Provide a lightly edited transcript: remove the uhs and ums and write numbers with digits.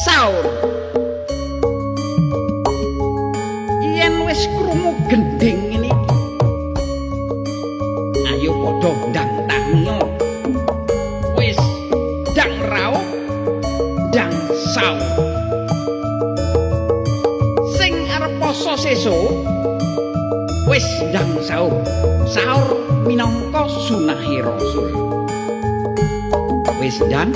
saur. Yen wis krungu gending ini, ayo padha ndang tanyo. Wis ndang rauh, ndang saur. Sing arep poso sesuk wis ndang saur. Saur minangka sunahe Rasul. Wis ndang